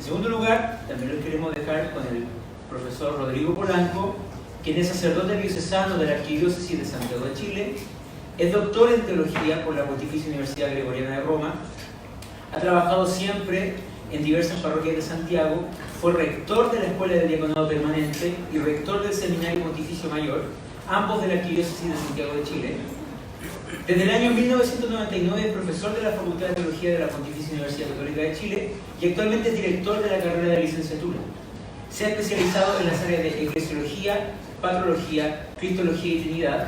segundo lugar, también los queremos dejar con el profesor Rodrigo Polanco, quien es sacerdote diocesano de la Arquidiócesis de Santiago de Chile, es doctor en teología por la Pontificia Universidad Gregoriana de Roma, ha trabajado siempre en diversas parroquias de Santiago, fue rector de la Escuela del Diaconado Permanente y rector del Seminario Pontificio Mayor, ambos de la Arquidiócesis de Santiago de Chile. Desde el año 1999 es profesor de la Facultad de Teología de la Pontificia Universidad Católica de Chile y actualmente es director de la carrera de licenciatura. Se ha especializado en las áreas de eclesiología, patrología, cristología y trinidad,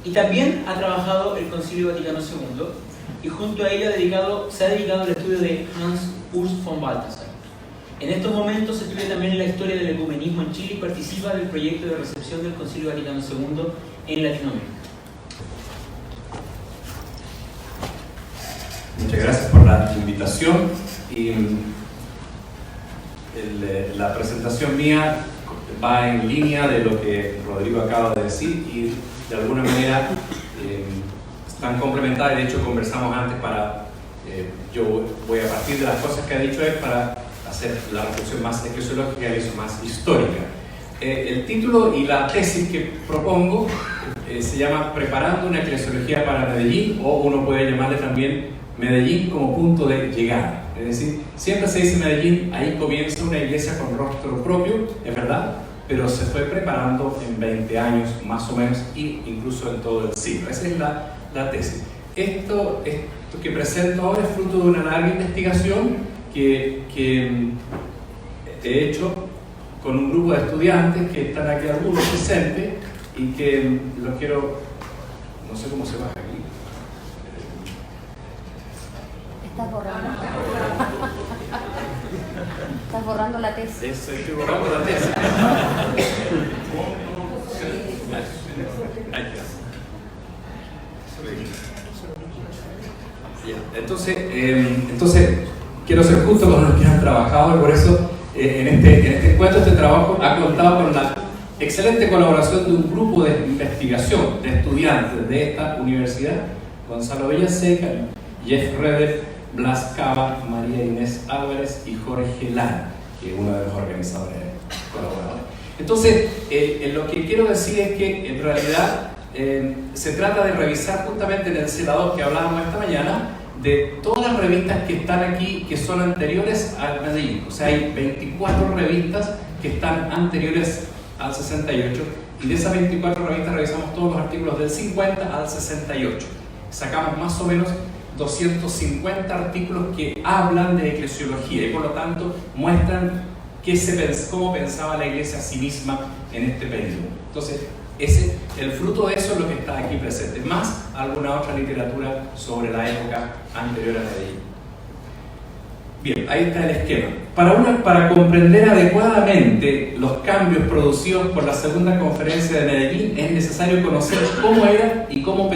y también ha trabajado el Concilio Vaticano II, y junto a ello se ha dedicado al estudio de Hans Urs von Balthasar. En estos momentos estudia también la historia del ecumenismo en Chile y participa del proyecto de recepción del Concilio Vaticano II en Latinoamérica. Muchas gracias por la invitación, y la presentación mía va en línea de lo que Rodrigo acaba de decir y de alguna manera están complementadas. De hecho, conversamos antes yo voy a partir de las cosas que ha dicho él para hacer la reflexión más eclesiológica y eso más histórica. El título y la tesis que propongo se llama Preparando una eclesiología para Medellín, o uno puede llamarle también Medellín como punto de llegada. Es decir, siempre se dice Medellín, ahí comienza una iglesia con rostro propio, es verdad, pero se fue preparando en 20 años más o menos, e incluso en todo el siglo. Esa es la tesis. Esto que presento ahora es fruto de una larga investigación que he hecho con un grupo de estudiantes que están aquí algunos presentes y que los quiero, no sé cómo se baja aquí. Estás borrando. Estás borrando la tesis. Eso, estoy borrando la tesis. Entonces quiero ser justo con los que han trabajado y por eso en este encuentro, este trabajo ha contado con la excelente colaboración de un grupo de investigación de estudiantes de esta universidad: Gonzalo Villaseca, Jeff Reder, Blas Cava, María Inés Álvarez y Jorge Lara, que es uno de los organizadores colaboradores. Entonces, lo que quiero decir es que en realidad se trata de revisar justamente en el CELA2 que hablábamos esta mañana, de todas las revistas que están aquí que son anteriores al Medellín. O sea, hay 24 revistas que están anteriores al 68, y de esas 24 revistas revisamos todos los artículos del 50 al 68. Sacamos más o menos 250 artículos que hablan de eclesiología y por lo tanto muestran cómo pensaba la Iglesia a sí misma en este periodo. Entonces, el fruto de eso es lo que está aquí presente, más alguna otra literatura sobre la época anterior a Medellín. Bien, ahí está el esquema. Para comprender adecuadamente los cambios producidos por la segunda conferencia de Medellín es necesario conocer cómo era y cómo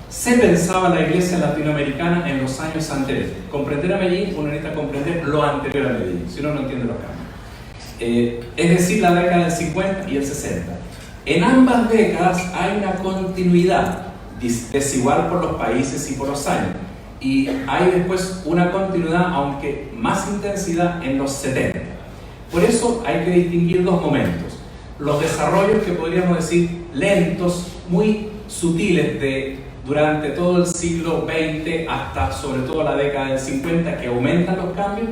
se pensaba la iglesia latinoamericana en los años anteriores. Comprender a Medellín, uno necesita comprender lo anterior a Medellín, si no, no entiende los cambios. Es decir, la década del 50 y el 60. En ambas décadas hay una continuidad desigual por los países y por los años. Y hay después una continuidad, aunque más intensidad, en los 70. Por eso hay que distinguir dos momentos. Los desarrollos que podríamos decir lentos, muy sutiles durante todo el siglo XX hasta sobre todo la década del 50, que aumentan los cambios,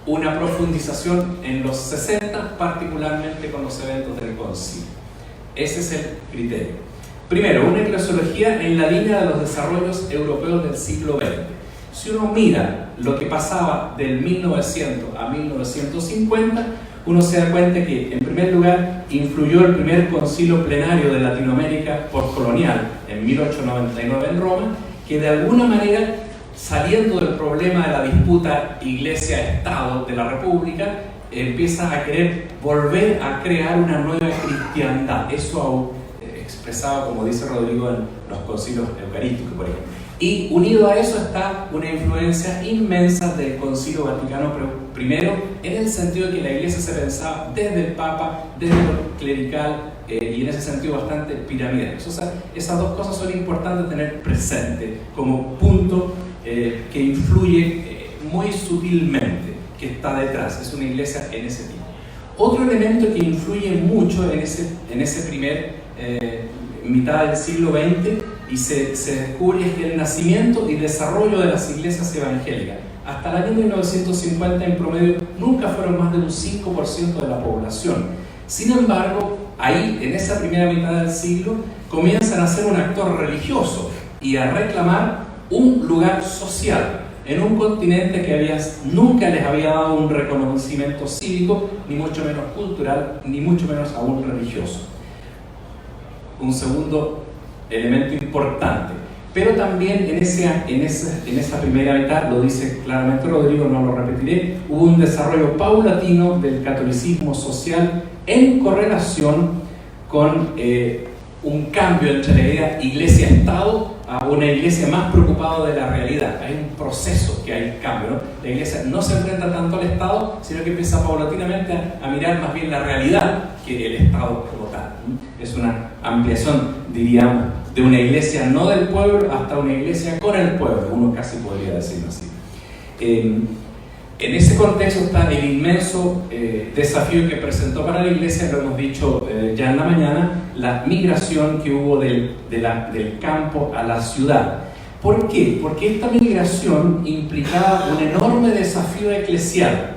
una profundización en los 60, particularmente con los eventos del concilio. Ese es el criterio. Primero, una eclesiología en la línea de los desarrollos europeos del siglo XX. Si uno mira lo que pasaba del 1900 a 1950, uno se da cuenta que, en primer lugar, influyó el primer concilio plenario de Latinoamérica postcolonial en 1899 en Roma, que de alguna manera, saliendo del problema de la disputa Iglesia-Estado de la República, empieza a querer volver a crear una nueva cristiandad. Eso expresado, como dice Rodrigo, en los concilios eucarísticos, por ejemplo. Y unido a eso está una influencia inmensa del Concilio Vaticano I, en el sentido de que la Iglesia se pensaba desde el Papa, desde lo clerical, y en ese sentido bastante piramidal. O sea, esas dos cosas son importantes tener presente como punto que influye muy sutilmente, que está detrás, es una iglesia en ese tipo. Otro elemento que influye mucho en ese primer mitad del siglo XX y se descubre es que el nacimiento y desarrollo de las iglesias evangélicas hasta el año 1950 en promedio nunca fueron más de un 5% de la población. Sin embargo, ahí en esa primera mitad del siglo comienzan a ser un actor religioso y a reclamar un lugar social en un continente que nunca les había dado un reconocimiento cívico, ni mucho menos cultural, ni mucho menos aún religioso. Un segundo elemento importante. Pero también en esa primera mitad, lo dice claramente Rodrigo, no lo repetiré, hubo un desarrollo paulatino del catolicismo social en correlación con un cambio entre la idea iglesia-estado a una iglesia más preocupada de la realidad. Hay un proceso que hay cambio, ¿no? La iglesia no se enfrenta tanto al Estado, sino que empieza paulatinamente a mirar más bien la realidad que el Estado como tal. Es una ampliación, diríamos, de una iglesia no del pueblo hasta una iglesia con el pueblo, uno casi podría decirlo así. En ese contexto está el inmenso desafío que presentó para la iglesia, lo hemos dicho ya en la mañana, la migración que hubo del campo a la ciudad. ¿Por qué? Porque esta migración implicaba un enorme desafío eclesial,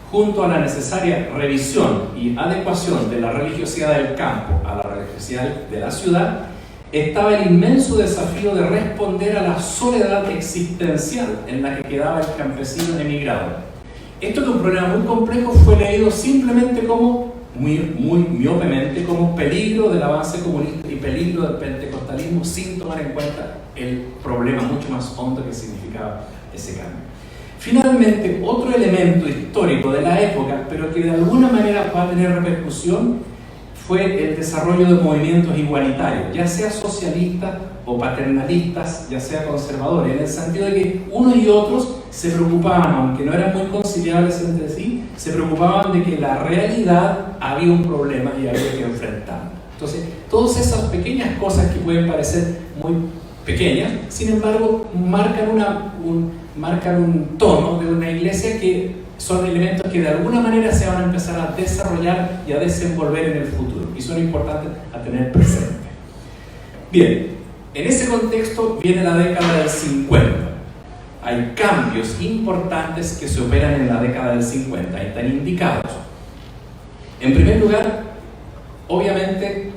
junto a la necesaria revisión y adecuación de la religiosidad del campo a la religiosidad de la ciudad. Estaba el inmenso desafío de responder a la soledad existencial en la que quedaba el campesino emigrado. Esto, que es un problema muy complejo, fue leído simplemente como, muy miopemente, como peligro del avance comunista y peligro del pentecostalismo, sin tomar en cuenta el problema mucho más hondo que significaba ese cambio. Finalmente, otro elemento histórico de la época, pero que de alguna manera va a tener repercusión, fue el desarrollo de movimientos igualitarios, ya sea socialistas o paternalistas, ya sea conservadores, en el sentido de que unos y otros se preocupaban, aunque no eran muy conciliables entre sí, se preocupaban de que la realidad había un problema y había que enfrentarlo. Entonces, todas esas pequeñas cosas que pueden parecer muy pequeñas, sin embargo, marcan un tono de una iglesia que son elementos que de alguna manera se van a empezar a desarrollar y a desenvolver en el futuro, y son importantes a tener presente. Bien, en ese contexto viene la década del 50. Hay cambios importantes que se operan en la década del 50, y están indicados. En primer lugar, obviamente,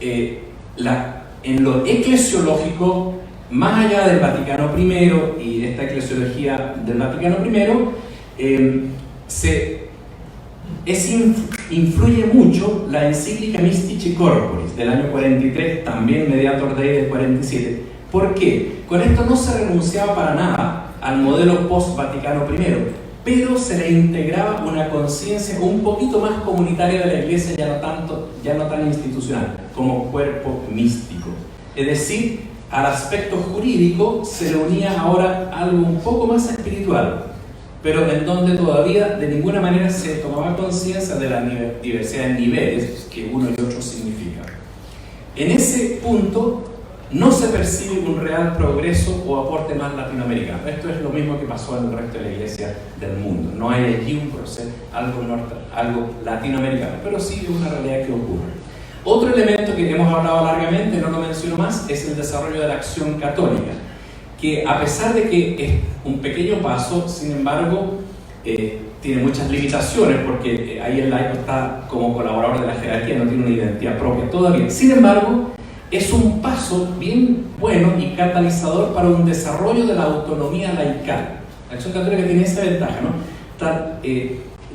en lo eclesiológico, más allá del Vaticano I y esta eclesiología del Vaticano I, influye mucho la encíclica Mystici Corporis del año 43, también Mediator Dei del 47. ¿Por qué? Con esto no se renunciaba para nada al modelo post-Vaticano I, pero se le integraba una conciencia un poquito más comunitaria de la Iglesia, ya no tan institucional, como cuerpo místico. Es decir, al aspecto jurídico se le unía ahora algo un poco más espiritual, pero en donde todavía de ninguna manera se tomaba conciencia de la diversidad de niveles que uno y otro significan. En ese punto no se percibe un real progreso o aporte más latinoamericano. Esto es lo mismo que pasó en el resto de la iglesia del mundo. No hay allí un proceso, algo latinoamericano, pero sí es una realidad que ocurre. Otro elemento que hemos hablado largamente, no lo menciono más, es el desarrollo de la acción católica, que a pesar de que es un pequeño paso, sin embargo, tiene muchas limitaciones, porque ahí el laico está como colaborador de la jerarquía, no tiene una identidad propia todavía. Sin embargo, es un paso bien bueno y catalizador para un desarrollo de la autonomía laical. La acción católica tiene esa ventaja, ¿no?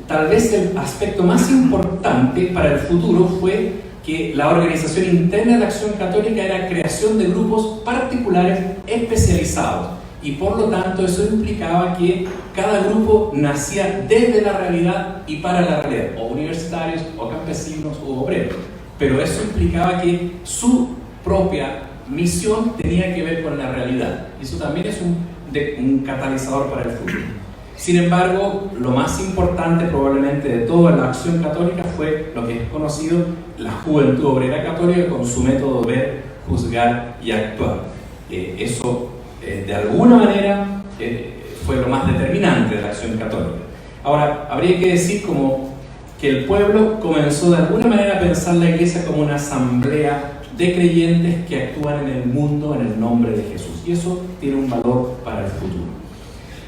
Tal vez el aspecto más importante para el futuro fue que la organización interna de la acción católica era la creación de grupos particulares especializados, y por lo tanto eso implicaba que cada grupo nacía desde la realidad y para la realidad, o universitarios, o campesinos, o obreros, pero eso implicaba que su propia misión tenía que ver con la realidad, y eso también es un catalizador para el futuro. Sin embargo, lo más importante probablemente de toda la acción católica fue lo que es conocido la Juventud Obrera Católica, con su método de ver, juzgar y actuar. Eso de alguna manera fue lo más determinante de la acción católica. Ahora, habría que decir como que el pueblo comenzó de alguna manera a pensar la iglesia como una asamblea de creyentes que actúan en el mundo en el nombre de Jesús, y eso tiene un valor para el futuro.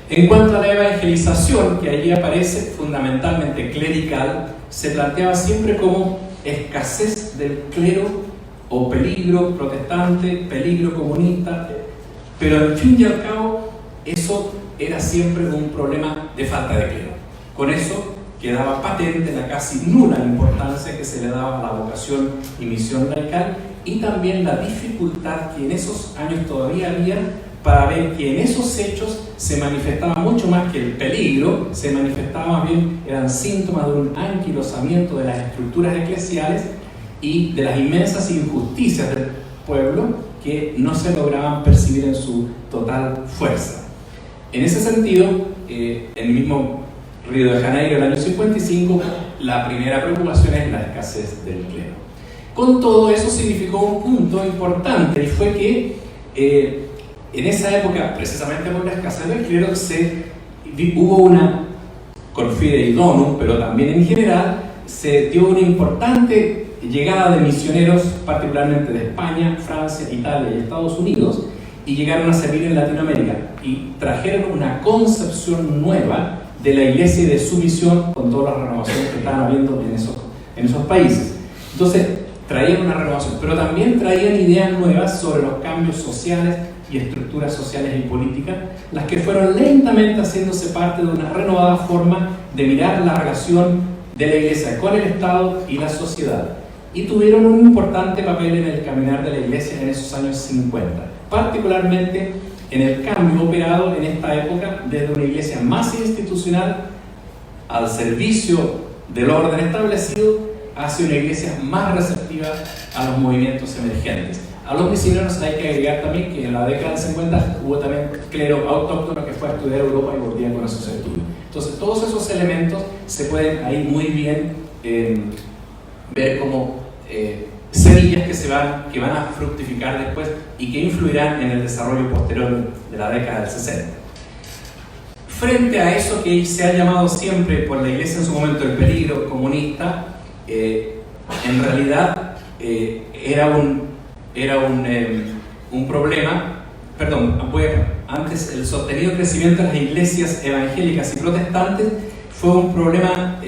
En cuanto a la evangelización, que allí aparece fundamentalmente clerical, se planteaba siempre como escasez del clero o peligro protestante, peligro comunista, pero al fin y al cabo eso era siempre un problema de falta de clero. Con eso quedaba patente la casi nula importancia que se le daba a la vocación y misión laical, y también la dificultad que en esos años todavía había para ver que en esos hechos se manifestaba mucho más que el peligro, se manifestaba más bien, eran síntomas de un anquilosamiento de las estructuras eclesiales y de las inmensas injusticias del pueblo que no se lograban percibir en su total fuerza. En ese sentido, en el mismo Río de Janeiro, el año 55, la primera preocupación es la escasez del clero. Con todo eso significó un punto importante, y fue que en esa época, precisamente por la escasez del clero, hubo una, con fide donum, pero también en general, se dio una importante llegada de misioneros, particularmente de España, Francia, Italia y Estados Unidos, y llegaron a servir en Latinoamérica y trajeron una concepción nueva de la iglesia y de su misión con todas las renovaciones que estaban habiendo en esos países. Entonces, traían una renovación, pero también traían ideas nuevas sobre los cambios sociales y estructuras sociales y políticas, las que fueron lentamente haciéndose parte de una renovada forma de mirar la relación de la iglesia con el Estado y la sociedad, y tuvieron un importante papel en el caminar de la iglesia en esos años 50, particularmente en el cambio operado en esta época desde una iglesia más institucional al servicio del orden establecido hacia una iglesia más receptiva a los movimientos emergentes. A los misioneros hay que agregar también que en la década del 50 hubo también clero autóctono que fue a estudiar Europa y volvía con esos estudios. Entonces todos esos elementos se pueden ahí muy bien ver como semillas que van a fructificar después y que influirán en el desarrollo posterior de la década del 60. Frente a eso que se ha llamado siempre por la iglesia en su momento el peligro comunista, en realidad era un problema, antes el sostenido crecimiento de las iglesias evangélicas y protestantes fue un problema,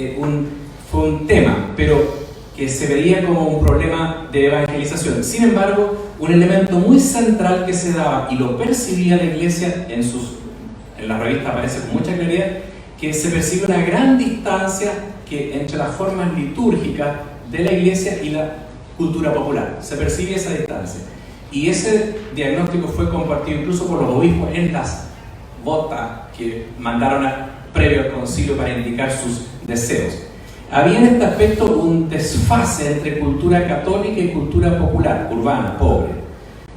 fue un tema, pero que se veía como un problema de evangelización. Sin embargo, un elemento muy central que se daba y lo percibía la iglesia en la revista aparece con mucha claridad, que se percibe una gran distancia entre las formas litúrgicas de la iglesia y la cultura popular. Se percibe esa distancia. Y ese diagnóstico fue compartido incluso por los obispos en las botas que mandaron previo al concilio para indicar sus deseos. Había en este aspecto un desfase entre cultura católica y cultura popular, urbana, pobre.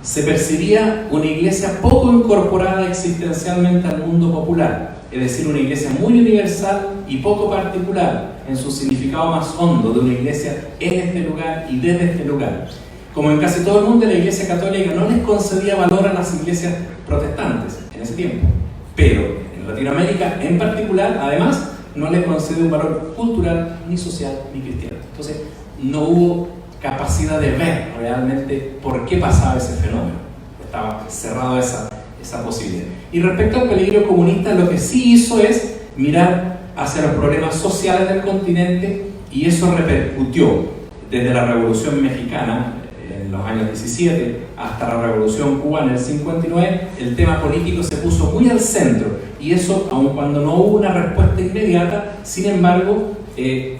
Se percibía una iglesia poco incorporada existencialmente al mundo popular, es decir, una iglesia muy universal y poco particular en su significado más hondo de una iglesia en este lugar y desde este lugar. Como en casi todo el mundo, la iglesia católica no les concedía valor a las iglesias protestantes en ese tiempo, pero en Latinoamérica en particular, además, no le concedió un valor cultural, ni social, ni cristiano. Entonces, no hubo capacidad de ver realmente por qué pasaba ese fenómeno. Estaba cerrado esa posibilidad. Y respecto al peligro comunista, lo que sí hizo es mirar hacia los problemas sociales del continente, y eso repercutió desde la Revolución Mexicana en los años 17 hasta la Revolución Cubana en el 59. El tema político se puso muy al centro, y eso, aun cuando no hubo una respuesta inmediata, sin embargo,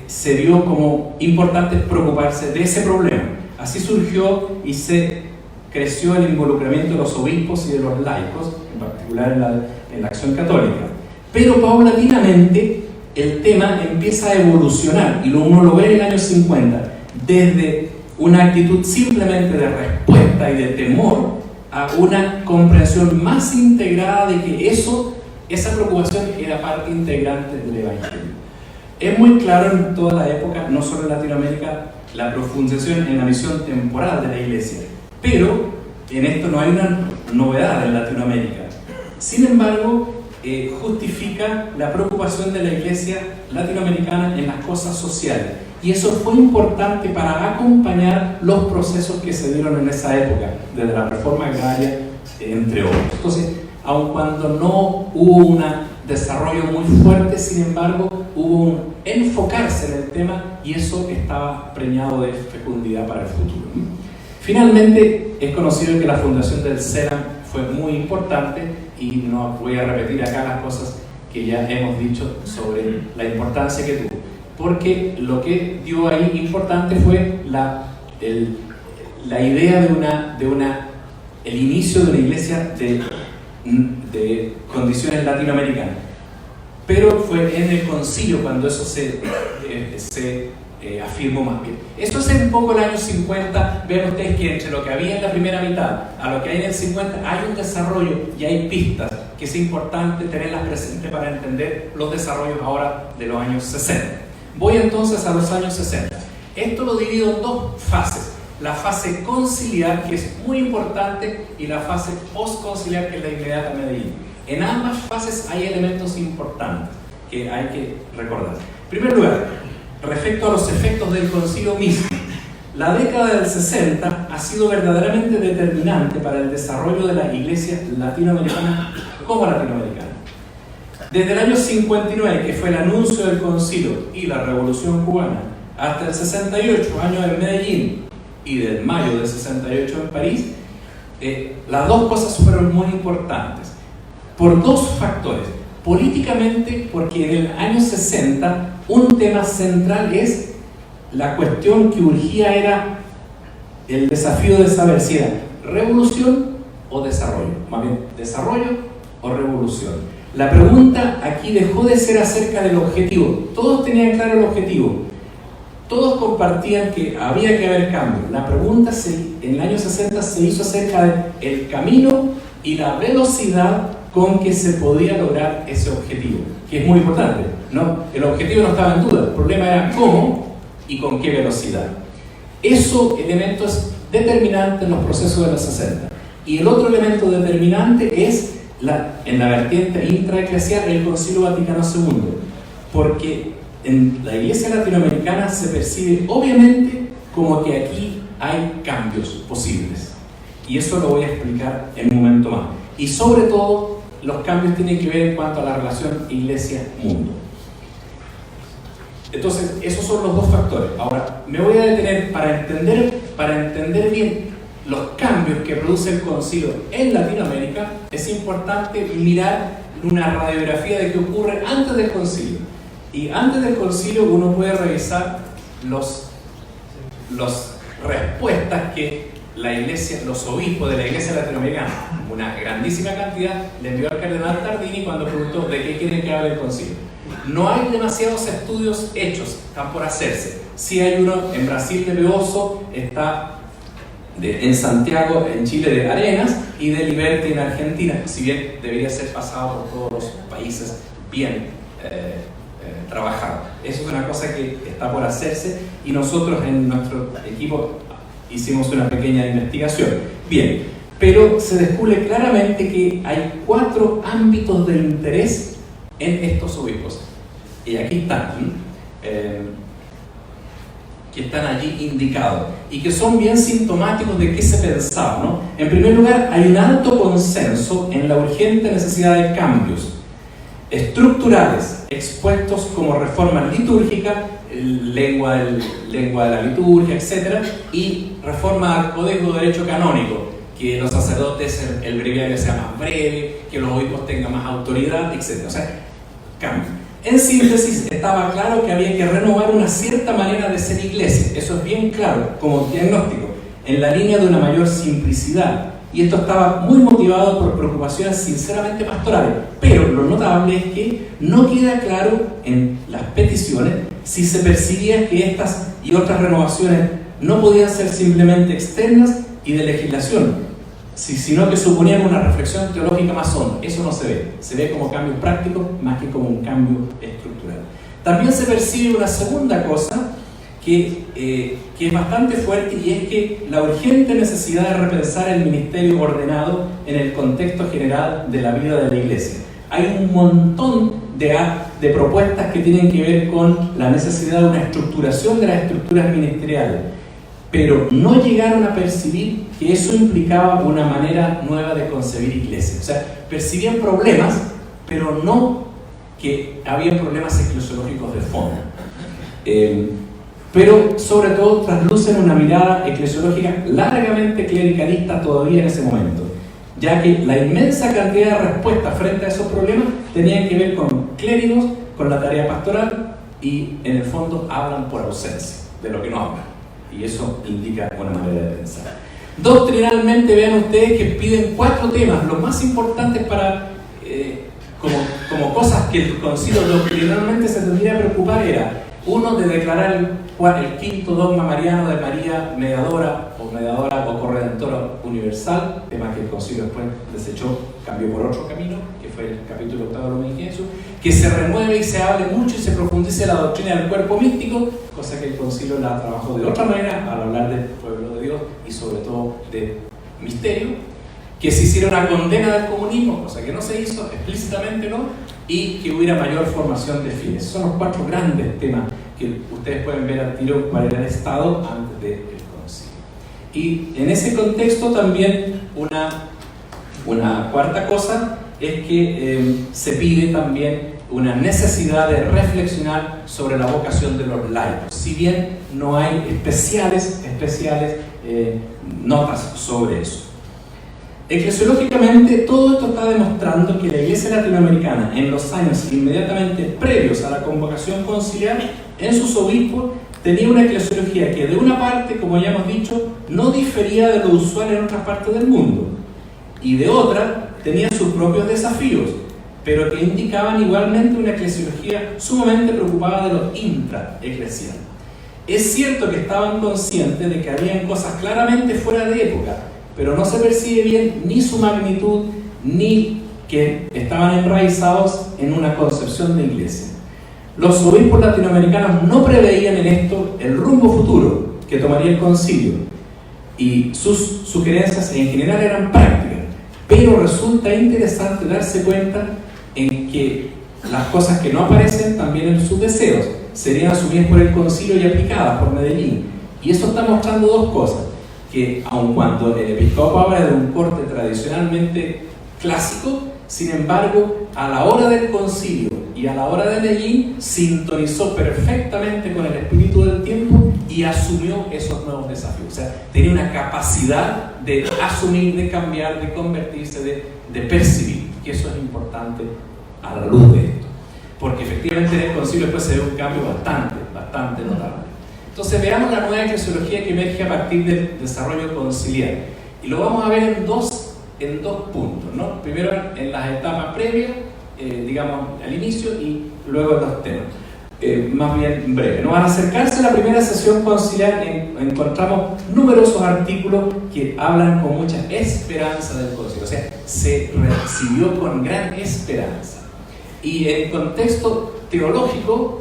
se vio como importante preocuparse de ese problema. Así surgió y se creció el involucramiento de los obispos y de los laicos, en particular en la acción católica. Pero paulatinamente el tema empieza a evolucionar, y uno lo ve en el año 50, desde una actitud simplemente de respuesta y de temor a una comprensión más integrada de que esa preocupación era parte integrante del Evangelio. Es muy claro en toda la época, no solo en Latinoamérica, la profundización en la misión temporal de la iglesia, pero en esto no hay una novedad en Latinoamérica. Sin embargo, justifica la preocupación de la Iglesia latinoamericana en las cosas sociales. Y eso fue importante para acompañar los procesos que se dieron en esa época, desde la reforma agraria, entre otros. Entonces, aun cuando no hubo un desarrollo muy fuerte, sin embargo, hubo un enfocarse en el tema y eso estaba preñado de fecundidad para el futuro. Finalmente, es conocido que la fundación del CERAM fue muy importante y no voy a repetir acá las cosas que ya hemos dicho sobre la importancia que tuvo, porque lo que dio ahí importante fue la idea el inicio de una iglesia de condiciones latinoamericanas, pero fue en el concilio cuando eso se afirmó más bien. Eso es un poco el año 50. Ven ustedes que entre lo que había en la primera mitad a lo que hay en el 50 hay un desarrollo y hay pistas que es importante tenerlas presentes para entender los desarrollos ahora de los años 60. Voy entonces a los años 60. Esto lo divido en dos fases: la fase conciliar, que es muy importante, y la fase postconciliar, que es la inmediata a Medellín. En ambas fases hay elementos importantes que hay que recordar. En primer lugar, respecto a los efectos del concilio mismo, la década del 60 ha sido verdaderamente determinante para el desarrollo de la iglesia latinoamericana como latinoamericana. Desde el año 59, que fue el anuncio del concilio y la Revolución Cubana, hasta el 68, año de Medellín, y del mayo del 68 en París, las dos cosas fueron muy importantes por dos factores. Políticamente, porque en el año 60 un tema central es la cuestión que urgía, era el desafío de saber si era revolución o desarrollo, más bien desarrollo o revolución. La pregunta aquí dejó de ser acerca del objetivo. Todos tenían claro el objetivo, todos compartían que había que haber cambio. La pregunta en el año 60 se hizo acerca del camino y la velocidad con que se podía lograr ese objetivo, que es muy importante, ¿no? El objetivo no estaba en duda, el problema era cómo y con qué velocidad. Eso elemento es determinante en los procesos de los 60. Y el otro elemento determinante es en la vertiente intraeclesial, el Concilio Vaticano II, porque en la iglesia latinoamericana se percibe obviamente como que aquí hay cambios posibles, y eso lo voy a explicar en un momento más. Y sobre todo, los cambios tienen que ver en cuanto a la relación iglesia-mundo. Entonces, esos son los dos factores. Ahora, me voy a detener para entender bien los cambios que produce el concilio en Latinoamérica. Es importante mirar una radiografía de qué ocurre antes del concilio. Y antes del concilio uno puede revisar las respuestas que la iglesia, los obispos de la iglesia latinoamericana, una grandísima cantidad, le envió al cardenal Tardini cuando preguntó de qué quieren que hable el concilio. No hay demasiados estudios hechos, están por hacerse. Sí hay uno en Brasil de Beoso, está en Santiago, en Chile, de Arenas, y de Liberty en Argentina, si bien debería ser pasado por todos los países bien trabajado. Eso es una cosa que está por hacerse y nosotros en nuestro equipo hicimos una pequeña investigación. Bien, pero se descubre claramente que hay 4 ámbitos de interés en estos obispos. Y aquí están, que están allí indicados y que son bien sintomáticos de qué se pensaba, ¿no? En primer lugar, hay un alto consenso en la urgente necesidad de cambios estructurales expuestos como reforma litúrgica, lengua de la liturgia, etc., y reforma al Código de Derecho Canónico, que los sacerdotes, el breviario sea más breve, que los obispos tengan más autoridad, etc. O sea, cambio. En síntesis, estaba claro que había que renovar una cierta manera de ser iglesia. Eso es bien claro como diagnóstico, en la línea de una mayor simplicidad. Y esto estaba muy motivado por preocupaciones sinceramente pastorales. Pero lo notable es que no queda claro en las peticiones si se percibía que estas y otras renovaciones no podían ser simplemente externas y de legislación, sino que suponían una reflexión teológica más honda. Eso no se ve como cambio práctico más que como un cambio estructural. También se percibe una segunda cosa que es bastante fuerte, y es que la urgente necesidad de repensar el ministerio ordenado en el contexto general de la vida de la iglesia. hay un montón de propuestas que tienen que ver con la necesidad de una estructuración de las estructuras ministeriales, pero no llegaron a percibir que eso implicaba una manera nueva de concebir iglesia. O sea, percibían problemas, pero no que había problemas eclesiológicos de fondo. Pero sobre todo traslucen una mirada eclesiológica largamente clericalista todavía en ese momento, ya que la inmensa cantidad de respuestas frente a esos problemas tenían que ver con clérigos, con la tarea pastoral, y en el fondo hablan por ausencia de lo que no hablan, y eso indica una manera de pensar. Doctrinalmente, vean ustedes que piden 4 temas, los más importantes para como cosas que el concilio doctrinalmente se tendría que preocupar era: uno, de declarar el quinto dogma mariano de María mediadora o corredentora universal, tema que el concilio después desechó, cambió por otro camino, que fue el capítulo 8 de la Lumen Gentium, que se renueve y se hable mucho y se profundice la doctrina del cuerpo místico, cosa que el concilio la trabajó de otra manera al hablar del pueblo de Dios y sobre todo de misterio. Que se hiciera una condena del comunismo, cosa que no se hizo explícitamente, ¿no? Y que hubiera mayor formación de fieles. Esos son los 4 grandes temas que ustedes pueden ver al tiro cuál era el estado antes del concilio. Y en ese contexto también una cuarta cosa es que se pide también una necesidad de reflexionar sobre la vocación de los laicos, si bien no hay especiales notas sobre eso. Eclesiológicamente, todo esto está demostrando que la Iglesia latinoamericana, en los años inmediatamente previos a la convocación conciliar, en sus obispos, tenía una eclesiología que de una parte, como ya hemos dicho, no difería de lo usual en otras partes del mundo, y de otra, tenía sus propios desafíos, pero que indicaban igualmente una eclesiología sumamente preocupada de lo intraeclesial. Es cierto que estaban conscientes de que habían cosas claramente fuera de época, pero no se percibe bien ni su magnitud, ni que estaban enraizados en una concepción de iglesia. Los obispos latinoamericanos no preveían en esto el rumbo futuro que tomaría el concilio, y sus sugerencias en general eran prácticas, pero resulta interesante darse cuenta en que las cosas que no aparecen también en sus deseos serían asumidas por el concilio y aplicadas por Medellín, y eso está mostrando 2 cosas: que aun cuando el episcopado habla de un corte tradicionalmente clásico, sin embargo, a la hora del concilio y a la hora de Medellín, sintonizó perfectamente con el espíritu del tiempo y asumió esos nuevos desafíos. O sea, tenía una capacidad de asumir, de cambiar, de convertirse, de percibir, y eso es importante a la luz de esto, porque efectivamente en el concilio después se ve un cambio bastante notable. Entonces veamos la nueva eclesiología que emerge a partir del desarrollo conciliar, y lo vamos a ver en dos puntos, ¿no? Primero en las etapas previas, digamos al inicio, y luego en los temas, más bien breve, ¿no? Al acercarse a la primera sesión conciliar encontramos numerosos artículos que hablan con mucha esperanza del concilio, o sea, se recibió con gran esperanza, y en contexto teológico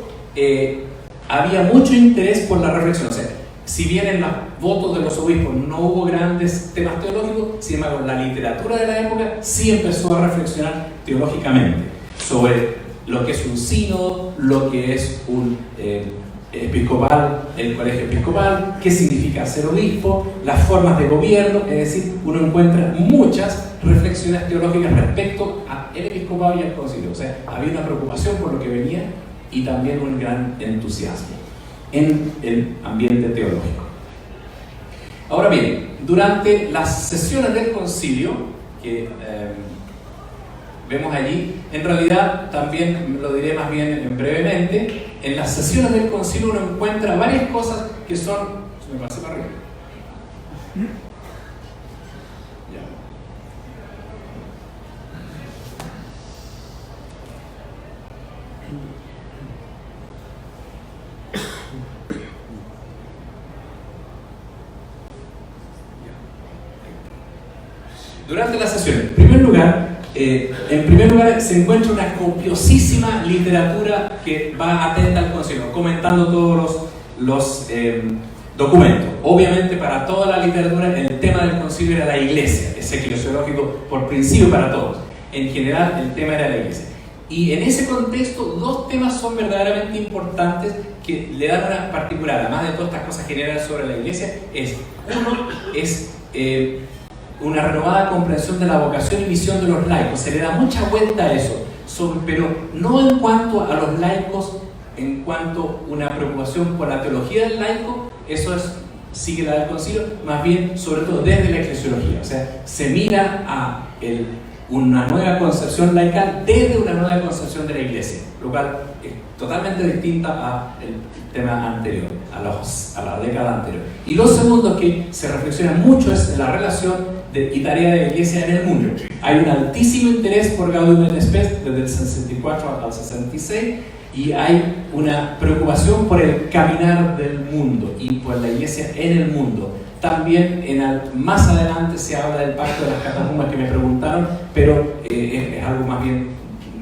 había mucho interés por la reflexión. O sea, si bien en los votos de los obispos no hubo grandes temas teológicos, sin embargo, la literatura de la época sí empezó a reflexionar teológicamente sobre lo que es un sínodo, lo que es un episcopal, el colegio episcopal, qué significa ser obispo, las formas de gobierno. Es decir, uno encuentra muchas reflexiones teológicas respecto al episcopado y al concilio. O sea, había una preocupación por lo que venía y también un gran entusiasmo en el ambiente teológico. Ahora bien, durante las sesiones del concilio que vemos allí, en realidad también lo diré más bien brevemente, en las sesiones del concilio uno encuentra varias cosas que son... ¿Se me pasa para arriba? Durante la sesión, en primer lugar se encuentra una copiosísima literatura que va atenta al concilio, comentando todos los documentos. Obviamente, para toda la literatura el tema del concilio era la iglesia, es eclesiológico por principio para todos. en general el tema era la iglesia. Y en ese contexto, dos temas son verdaderamente importantes que le dan una particular, además de todas estas cosas generales sobre la iglesia, uno es una renovada comprensión de la vocación y misión de los laicos. Se le da mucha vuelta a eso, pero no en cuanto a los laicos, en cuanto a una preocupación por la teología del laico, eso sigue la del concilio, más bien sobre todo desde la eclesiología. O sea, se mira a una nueva concepción laical desde una nueva concepción de la iglesia, lo cual es totalmente distinta al tema anterior, a la década anterior. Y lo segundo que se reflexiona mucho es la relación y tarea de la iglesia en el mundo. Hay un altísimo interés por Gaudium et Spes desde el 64 al 66 y hay una preocupación por el caminar del mundo y por la iglesia en el mundo. También más adelante se habla del pacto de las catacumbas que me preguntaron, pero es algo más bien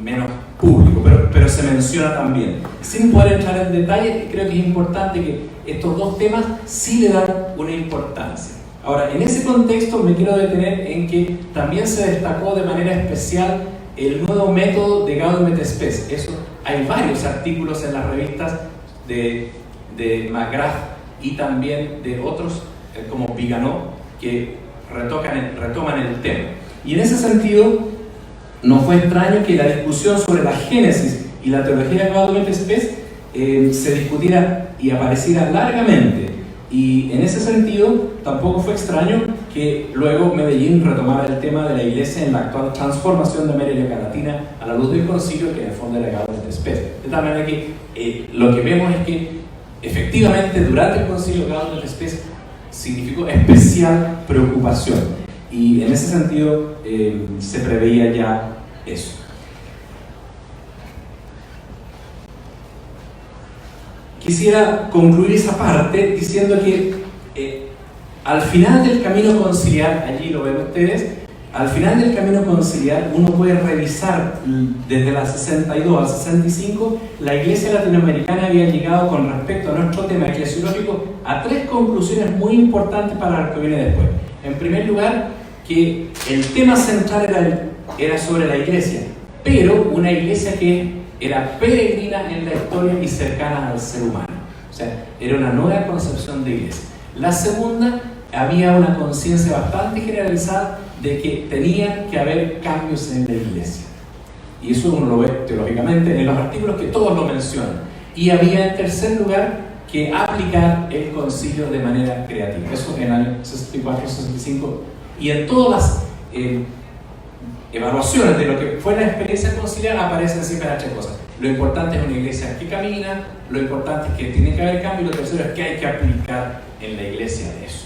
menos público, pero se menciona también. Sin poder entrar en detalle, creo que es importante que estos dos temas sí le dan una importancia. Ahora, en ese contexto me quiero detener en que también se destacó de manera especial el nuevo método de Gaudium et Spes. Hay varios artículos en las revistas de McGrath y también de otros como Viganó que retoman el tema. Y en ese sentido, no fue extraño que la discusión sobre la génesis y la teología de Gaudium et Spes se discutiera y apareciera largamente. Y en ese sentido, tampoco fue extraño que luego Medellín retomara el tema de la iglesia en la actual transformación de América Latina a la luz del concilio, que en el fondo era Gaudium et Spes. De tal manera que lo que vemos es que efectivamente durante el concilio Gaudium et Spes significó especial preocupación. Y en ese sentido se preveía ya eso. Quisiera concluir esa parte diciendo que al final del camino conciliar, allí lo ven ustedes, al final del camino conciliar uno puede revisar desde la 62 al 65, la iglesia latinoamericana había llegado con respecto a nuestro tema eclesiológico a tres conclusiones muy importantes para lo que viene después. En primer lugar, que el tema central era sobre la iglesia, pero una iglesia que era peregrina en la historia y cercana al ser humano. O sea, era una nueva concepción de iglesia. La segunda, había una conciencia bastante generalizada de que tenían que haber cambios en la iglesia. Y eso uno lo ve teológicamente en los artículos que todos lo mencionan. Y había en tercer lugar que aplicar el concilio de manera creativa. Eso en el año 64-65. Y en todas las evaluaciones de lo que fue la experiencia conciliar aparecen siempre las tres cosas. Lo importante es una iglesia que camina, lo importante es que tiene que haber cambio, y lo tercero es que hay que aplicar en la iglesia de eso.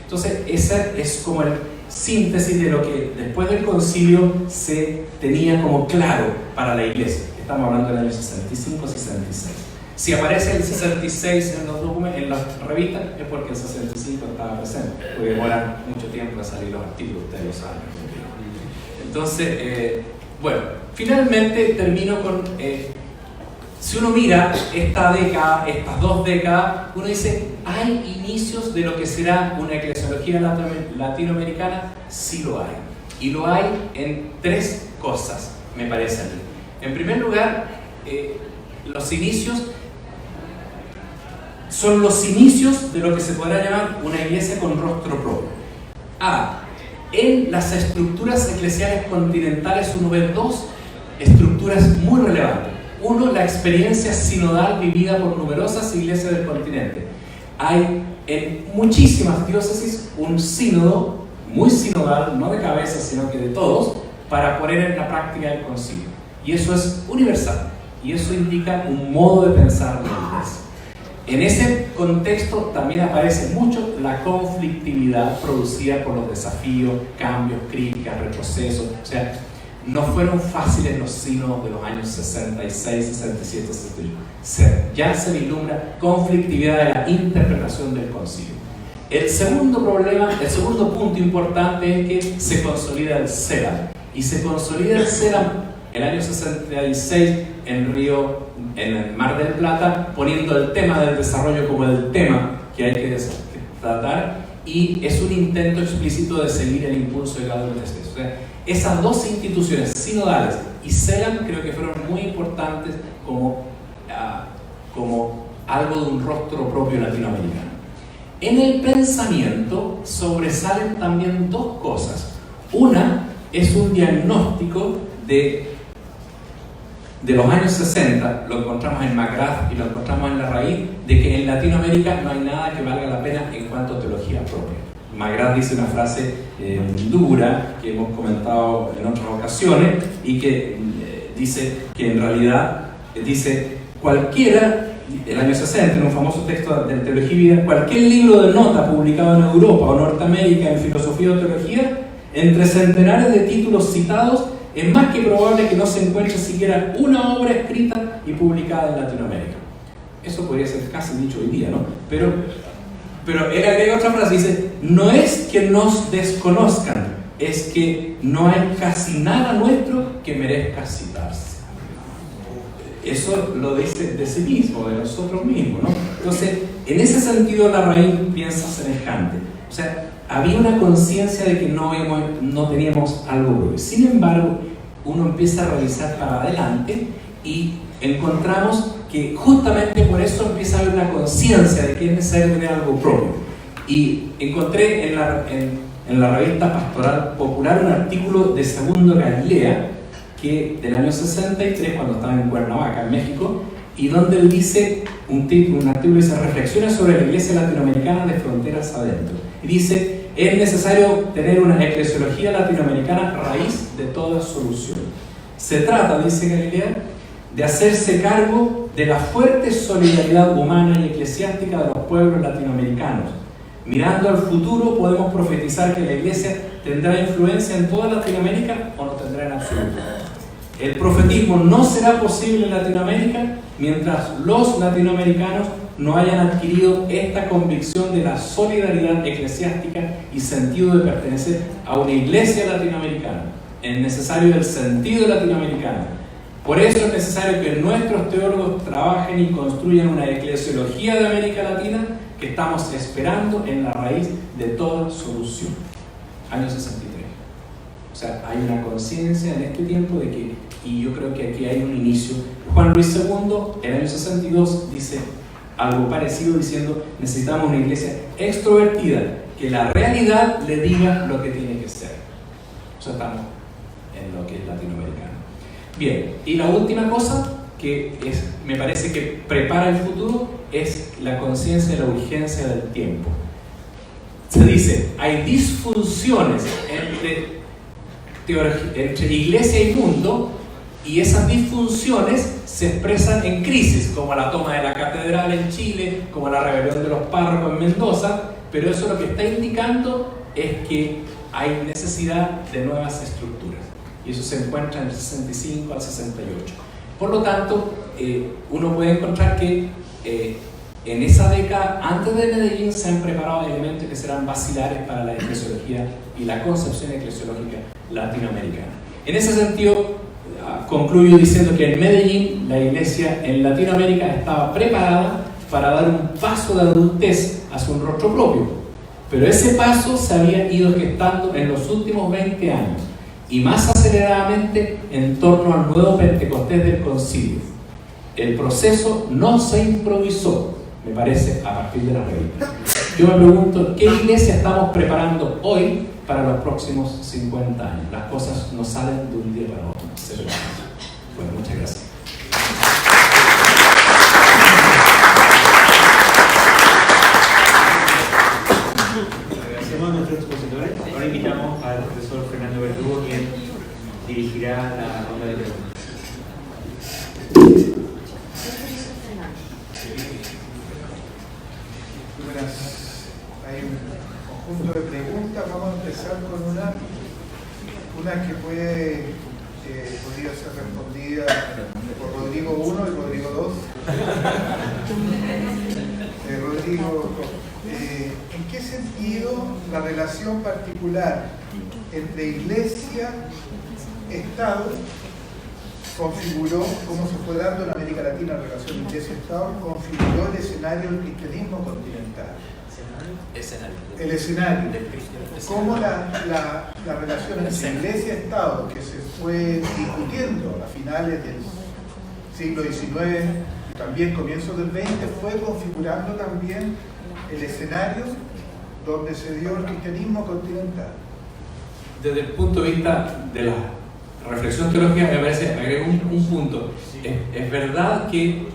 Entonces, esa es como el síntesis de lo que después del concilio se tenía como claro para la iglesia. Estamos hablando del año 65-66. Si aparece el 66 en los documentos, en las revistas, es porque el 65 estaba presente, porque demoran mucho tiempo en salir los artículos, ustedes lo saben. Entonces, bueno, finalmente termino con, si uno mira esta década, estas dos décadas, uno dice, ¿hay inicios de lo que será una eclesiología latinoamericana? Sí lo hay. Y lo hay en tres cosas, me parece a mí. En primer lugar, los inicios son los inicios de lo que se podrá llamar una iglesia con rostro propio. En las estructuras eclesiales continentales uno ve dos estructuras muy relevantes. Uno, la experiencia sinodal vivida por numerosas iglesias del continente. Hay en muchísimas diócesis un sínodo, muy sinodal, no de cabeza, sino que de todos, para poner en la práctica el concilio. Y eso es universal. Y eso indica un modo de pensar la iglesia. En ese contexto también aparece mucho la conflictividad producida por los desafíos, cambios, críticas, retrocesos. O sea, no fueron fáciles los sínodos de los años 66, 67, 68. Ya se vislumbra conflictividad de la interpretación del concilio. El segundo punto importante es que se consolida el CELAM. Y se consolida el CELAM el año 66 en Río, en el Mar del Plata, poniendo el tema del desarrollo como el tema que hay que tratar, y es un intento explícito de seguir el impulso de Gaudium et Spes. O sea, esas dos instituciones sinodales y CELAM creo que fueron muy importantes como algo de un rostro propio latinoamericano. En el pensamiento sobresalen también dos cosas. Una es un diagnóstico de los años 60, lo encontramos en McGrath y lo encontramos en La Raíz, de que en Latinoamérica no hay nada que valga la pena en cuanto a teología propia. McGrath dice una frase dura que hemos comentado en otras ocasiones y que dice que en realidad dice cualquiera, el año 60, en un famoso texto de Teología y Vida, cualquier libro de nota publicado en Europa o Norteamérica en filosofía o teología, entre centenares de títulos citados, es más que probable que no se encuentre siquiera una obra escrita y publicada en Latinoamérica. Eso podría ser casi dicho hoy día, ¿no? Pero él agrega otra frase, dice, no es que nos desconozcan, es que no hay casi nada nuestro que merezca citarse. Eso lo dice de sí mismo, de nosotros mismos, ¿no? Entonces, en ese sentido La Raíz piensa semejante. O sea, había una conciencia de que no teníamos algo propio. Sin embargo, uno empieza a revisar para adelante y encontramos que justamente por eso empieza a haber una conciencia de que es necesario tener algo propio. Y encontré en la revista Pastoral Popular un artículo de Segundo Galilea, que del año 63, cuando estaba en Cuernavaca, en México, y donde él dice, un artículo dice, reflexiones sobre la iglesia latinoamericana de fronteras adentro. Y dice, es necesario tener una eclesiología latinoamericana raíz de toda solución. Se trata, dice Galilea, de hacerse cargo de la fuerte solidaridad humana y eclesiástica de los pueblos latinoamericanos. Mirando al futuro, podemos profetizar que la iglesia tendrá influencia en toda Latinoamérica o no tendrá en absoluto. El profetismo no será posible en Latinoamérica mientras los latinoamericanos no hayan adquirido esta convicción de la solidaridad eclesiástica y sentido de pertenecer a una iglesia latinoamericana. Es necesario el sentido latinoamericano. Por eso es necesario que nuestros teólogos trabajen y construyan una eclesiología de América Latina que estamos esperando en la raíz de toda solución. Año 63. O sea, hay una conciencia en este tiempo de que, y yo creo que aquí hay un inicio. Juan Luis II, en el año 62, dice algo parecido diciendo, necesitamos una iglesia extrovertida, que la realidad le diga lo que tiene que ser. O sea, estamos en lo que es latinoamericano. Bien, y la última cosa que me parece que prepara el futuro es la conciencia de la urgencia del tiempo. Se dice, hay disfunciones entre iglesia y mundo, y esas disfunciones se expresan en crisis, como la toma de la catedral en Chile, como la rebelión de los párrocos en Mendoza, pero eso lo que está indicando es que hay necesidad de nuevas estructuras, y eso se encuentra en el 65 al 68. Por lo tanto, uno puede encontrar que en esa década, antes de Medellín, se han preparado elementos que serán basilares para la eclesiología y la concepción eclesiológica latinoamericana. En ese sentido, concluyo diciendo que en Medellín la iglesia en Latinoamérica estaba preparada para dar un paso de adultez hacia un rostro propio, pero ese paso se había ido gestando en los últimos 20 años y más aceleradamente en torno al nuevo Pentecostés del Concilio. El proceso no se improvisó, me parece, a partir de la revista. Yo me pregunto, ¿qué iglesia estamos preparando hoy para los próximos 50 años? Las cosas no salen de un día para otro. Bueno, muchas gracias. Agradecemos a nuestros expositores. Ahora invitamos al profesor Fernando Verdugo, quien dirigirá la ronda de preguntas. Hay un conjunto de preguntas. Vamos a empezar con una que podría ser respondida por Rodrigo 1 y Rodrigo 2. Rodrigo, ¿en qué sentido la relación particular entre Iglesia-Estado configuró, cómo se fue dando en América Latina la relación Iglesia-Estado, configuró el escenario del cristianismo continental? el escenario, cómo la relación entre Iglesia y Estado, que se fue discutiendo a finales del siglo XIX y también comienzos del XX, fue configurando también el escenario donde se dio el cristianismo continental. Desde el punto de vista de la reflexión teológica, me parece, agrego un punto. Es verdad que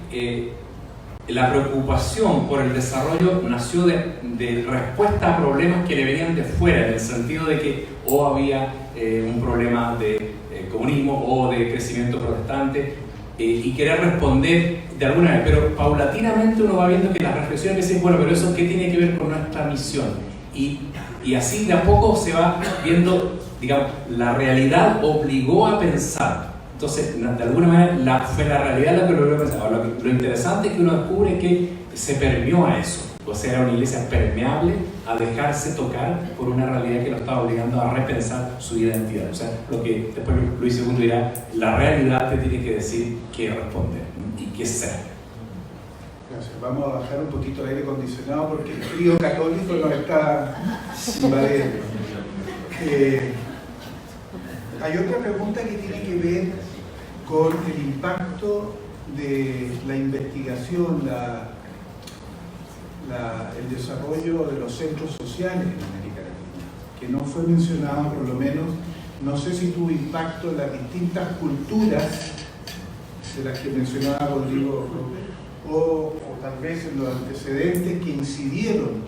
la preocupación por el desarrollo nació de respuesta a problemas que le venían de fuera, en el sentido de que o había un problema de comunismo o de crecimiento protestante, y querer responder de alguna manera, pero paulatinamente uno va viendo que las reflexiones dicen, bueno, pero eso ¿qué tiene que ver con nuestra misión? Y así de a poco se va viendo, digamos, la realidad obligó a pensar. Entonces, de alguna manera, fue la realidad la que lo obligó a pensar. Ahora, lo interesante es que uno descubre que se permeó a eso. O sea, era una iglesia permeable a dejarse tocar por una realidad que lo estaba obligando a repensar su identidad. O sea, lo que después Luis II dirá, la realidad te tiene que decir qué responder y qué ser. Gracias. Vamos a bajar un poquito el aire acondicionado porque el frío católico nos está invadiendo. Hay otra pregunta que tiene que ver con el impacto de la investigación, el desarrollo de los centros sociales en América Latina, que no fue mencionado, por lo menos, no sé si tuvo impacto en las distintas culturas de las que mencionaba Rodrigo, o tal vez en los antecedentes que incidieron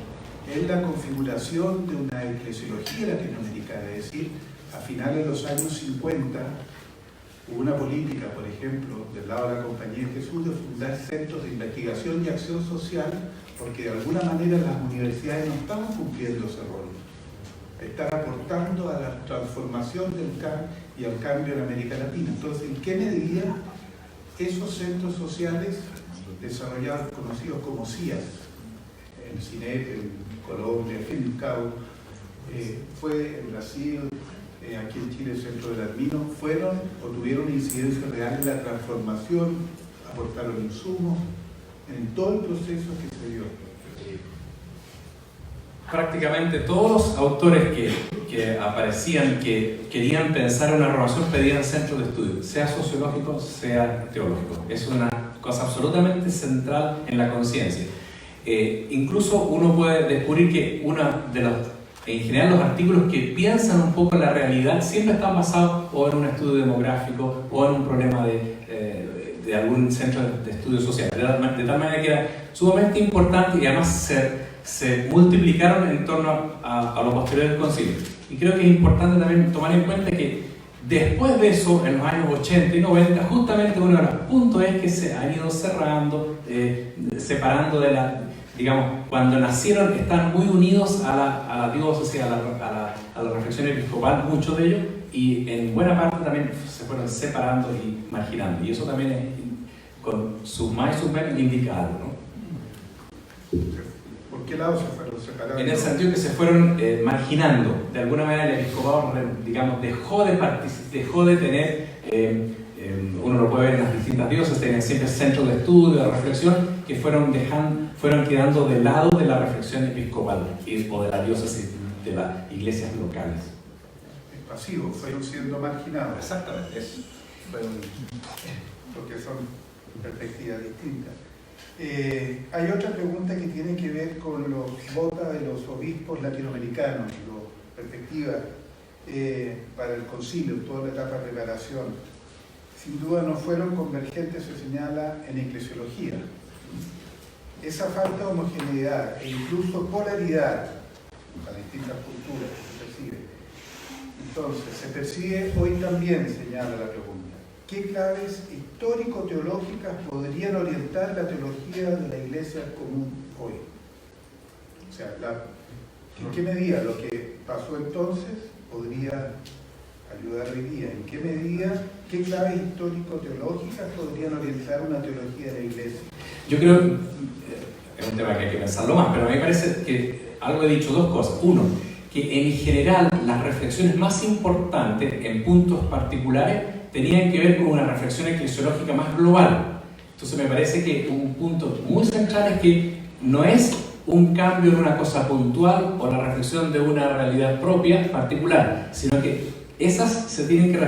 en la configuración de una eclesiología latinoamericana, es decir, a finales de los años 50 hubo una política, por ejemplo, del lado de la Compañía de Jesús, de fundar centros de investigación y acción social, porque de alguna manera las universidades no estaban cumpliendo ese rol. Están aportando a la transformación y al cambio en América Latina. Entonces, ¿en qué medida esos centros sociales desarrollados, conocidos como CIAS, en CINEP, en Colombia, en Cabo, fue en Brasil, aquí en Chile, el Centro del Armino, fueron o tuvieron incidencia real en la transformación, aportaron insumos en todo el proceso que se dio? Prácticamente todos los autores que aparecían, que querían pensar en una renovación, pedían centros de estudio, sea sociológico, sea teológico. Es una cosa absolutamente central en la conciencia. Incluso uno puede descubrir que en general los artículos que piensan un poco en la realidad siempre están basados o en un estudio demográfico o en un problema de algún centro de estudio social. De tal manera que era sumamente importante y además se multiplicaron en torno a lo posterior del concilio. Y creo que es importante también tomar en cuenta que después de eso, en los años 80 y 90, justamente uno de los puntos es que se han ido cerrando, separando de digamos, cuando nacieron están muy unidos a la diócesis, a la reflexión episcopal, muchos de ellos, y en buena parte también se fueron separando y marginando. Y eso también es, con sus más y sus menos, indicado, ¿no? ¿Por qué lado se fueron separando? En el sentido que se fueron marginando. De alguna manera el episcopado, digamos, dejó de tener, uno lo puede ver en las distintas diócesis, tenían siempre centros de estudio, de reflexión, que fueron quedando de lado de la reflexión episcopal o de la diócesis, de las iglesias locales. Es pasivo, fueron siendo marginados. Exactamente, eso. Porque son perspectivas distintas. Hay otra pregunta que tiene que ver con los votos de los obispos latinoamericanos, la perspectiva para el concilio, toda la etapa de preparación. Sin duda no fueron convergentes, se señala en eclesiología. Esa falta de homogeneidad e incluso polaridad a distintas culturas que se percibe. Entonces, se percibe hoy también, señala la pregunta. ¿Qué claves histórico-teológicas podrían orientar la teología de la Iglesia común hoy? O sea, ¿en qué medida lo que pasó entonces podría ayudar hoy día? ¿En qué medida, qué claves histórico-teológicas podrían orientar una teología de la Iglesia? Yo creo, es un tema que hay que pensarlo más, pero a mí me parece que algo he dicho, dos cosas. Uno, que en general las reflexiones más importantes en puntos particulares tenían que ver con una reflexión eclesiológica más global. Entonces me parece que un punto muy central es que no es un cambio en una cosa puntual o la reflexión de una realidad propia, particular, sino que esas se tienen que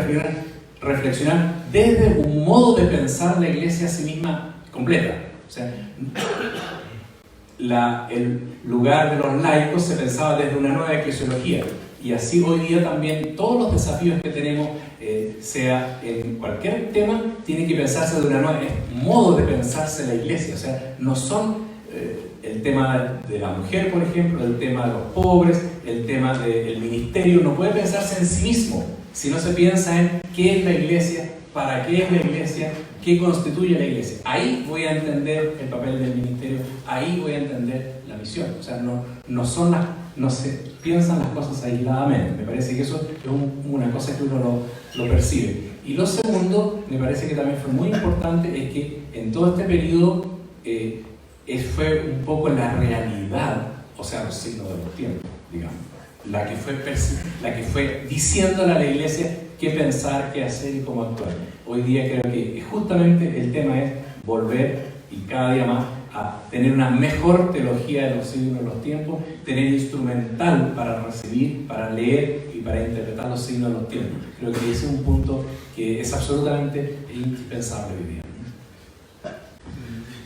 reflexionar desde un modo de pensar la Iglesia a sí misma completa. O sea, el lugar de los laicos se pensaba desde una nueva eclesiología, y así hoy día también todos los desafíos que tenemos, sea en cualquier tema, tiene que pensarse de una nueva modo de pensarse la Iglesia. O sea, no son el tema de la mujer, por ejemplo, el tema de los pobres, el tema del ministerio, no puede pensarse en sí mismo, si no se piensa en qué es la Iglesia, para qué es la Iglesia, qué constituye la Iglesia. Ahí voy a entender el papel del ministerio, ahí voy a entender la misión. O sea, no se piensan las cosas aisladamente. Me parece que eso es una cosa que uno lo percibe. Y lo segundo, me parece que también fue muy importante, es que en todo este periodo fue un poco la realidad, o sea, los signos de los tiempos, digamos, la que fue diciéndole a la Iglesia qué pensar, qué hacer y cómo actuar. Hoy día creo que justamente el tema es volver, y cada día más, a tener una mejor teología de los signos de los tiempos, tener instrumental para recibir, para leer y para interpretar los signos de los tiempos. Creo que ese es un punto que es absolutamente indispensable hoy día.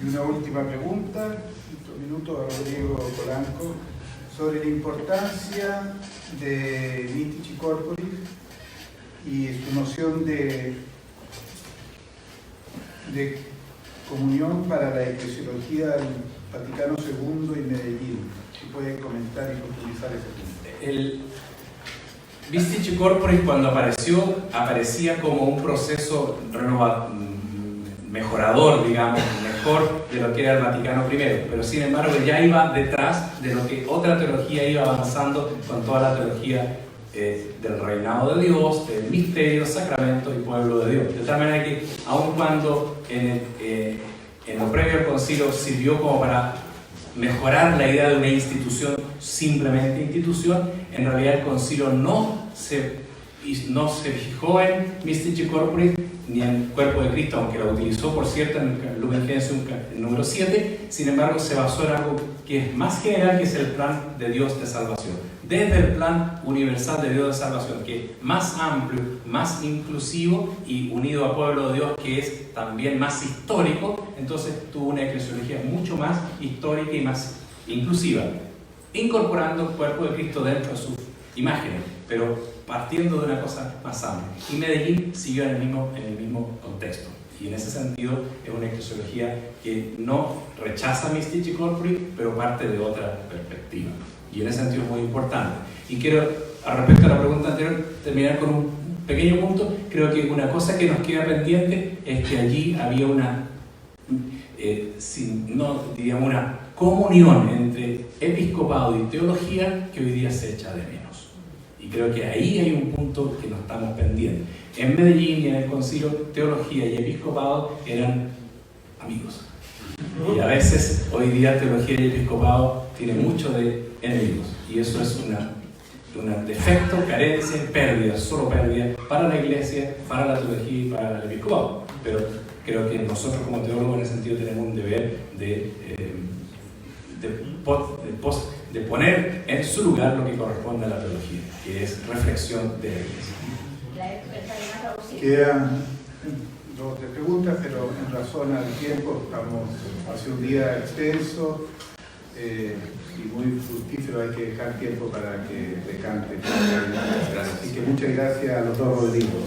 Y una última pregunta, un minuto a Rodrigo Polanco, sobre la importancia de Mystici Corporis y su noción de comunión para la eclesiología del Vaticano II y Medellín. Si puede comentar y profundizar ese punto. El Mystici Corporis, cuando aparecía como un proceso mejorador, digamos, mejor de lo que era el Vaticano I, pero sin embargo ya iba detrás de lo que otra teología iba avanzando con toda la teología del reinado de Dios, del misterio, sacramento y pueblo de Dios. De tal manera que, aun cuando en lo previo al concilio sirvió como para mejorar la idea de una institución, simplemente institución, en realidad el concilio no se fijó en Mystici Corporis ni en el cuerpo de Cristo, aunque lo utilizó, por cierto, en Lumen Gentium número 7, sin embargo se basó en algo que es más general, que es el plan de Dios de salvación. Desde el plan universal de Dios de salvación, que es más amplio, más inclusivo y unido a pueblo de Dios, que es también más histórico, entonces tuvo una eclesiología mucho más histórica y más inclusiva, incorporando el cuerpo de Cristo dentro de sus imágenes, pero partiendo de una cosa más amplia. Y Medellín siguió en el mismo contexto. Y en ese sentido es una eclesiología que no rechaza Mystici Corporis, pero parte de otra perspectiva. Y en ese sentido es muy importante. Y quiero, respecto a la pregunta anterior, terminar con un pequeño punto. Creo que una cosa que nos queda pendiente es que allí había una comunión entre episcopado y teología que hoy día se echa de menos. Y creo que ahí hay un punto que nos estamos pendientes. En Medellín y en el concilio, teología y episcopado eran amigos. Y a veces, hoy día, teología y episcopado tienen mucho de enemigos. Y eso es un defecto, carencia, pérdida, solo pérdida para la Iglesia, para la teología y para el episcopado. Pero creo que nosotros como teólogos en ese sentido tenemos un deber de poner en su lugar lo que corresponde a la teología, que es reflexión de la Iglesia. Quedan 2 o 3 preguntas, pero en razón al tiempo, hace un día extenso y muy fructífero, hay que dejar tiempo para que decante. Así que muchas gracias a los dos Rodrigos.